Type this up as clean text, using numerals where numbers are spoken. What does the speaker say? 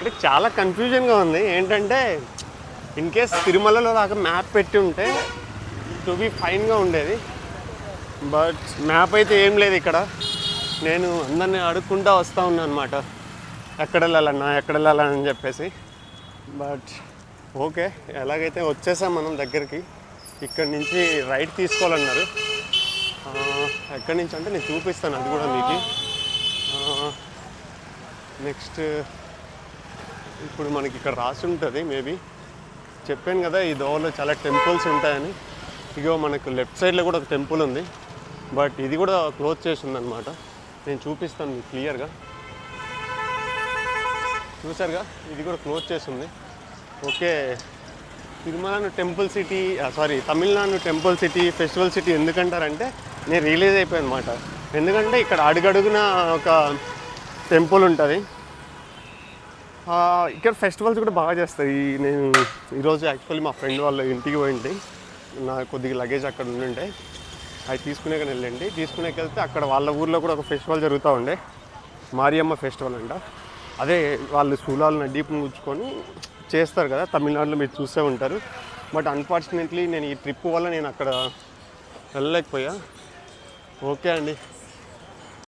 ఇక్కడ చాలా కన్ఫ్యూజన్గా ఉంది. ఏంటంటే ఇన్ కేస్ తిరుమలలో దాకా మ్యాప్ పెట్టి ఉంటే టు బి ఫైన్గా ఉండేది. బట్ మ్యాప్ అయితే ఏం లేదు ఇక్కడ. నేను అందరినీ అడుక్కుంటూ వస్తూ ఉన్నాను అనమాట, ఎక్కడ వెళ్ళాలని చెప్పేసి. బట్ ఓకే, ఎలాగైతే వచ్చేసాం మనం దగ్గరికి. ఇక్కడి నుంచి రైట్ తీసుకోవాలన్నారు. ఎక్కడి నుంచి అంటే నేను చూపిస్తాను అది కూడా మీకు. నెక్స్ట్ ఇప్పుడు మనకి ఇక్కడ రాసి ఉంటుంది, మేబీ చెప్పాను కదా ఈ దోవలో చాలా టెంపుల్స్ ఉంటాయని. ఇగో మనకు లెఫ్ట్ సైడ్లో కూడా ఒక టెంపుల్ ఉంది, బట్ ఇది కూడా క్లోజ్ చేసి ఉందన్నమాట. నేను చూపిస్తాను మీకు క్లియర్గా. చూసారుగా, ఇది కూడా క్లోజ్ చేసి ఉంది. ఓకే, తిరుమలను temple city, Tamil Nadu temple city, festival city ఎందుకంటారంటే నేను రియలైజ్ అయిపోయాను అనమాట. ఎందుకంటే ఇక్కడ అడుగడుగున ఒక టెంపుల్ ఉంటుంది. ఇక్కడ ఫెస్టివల్స్ కూడా బాగా చేస్తాయి. నేను ఈరోజు యాక్చువల్లీ మా ఫ్రెండ్ వాళ్ళ ఇంటికి పోయింది, నా కొద్దిగా లగేజ్ అక్కడ ఉండుంటే అవి తీసుకునేకి వెళ్ళండి. తీసుకునేకి వెళ్తే అక్కడ వాళ్ళ ఊర్లో కూడా ఒక ఫెస్టివల్ జరుగుతూ ఉండే, మారియమ్మ ఫెస్టివల్ అంట. అదే వాళ్ళు శూలాలను డీప్ని కూర్చుకొని చేస్తారు కదా, తమిళనాడులో మీరు చూసే ఉంటారు. బట్ అన్ఫార్చునేట్లీ నేను ఈ ట్రిప్ వల్ల నేను అక్కడ వెళ్ళలేకపోయా. ఓకే అండి.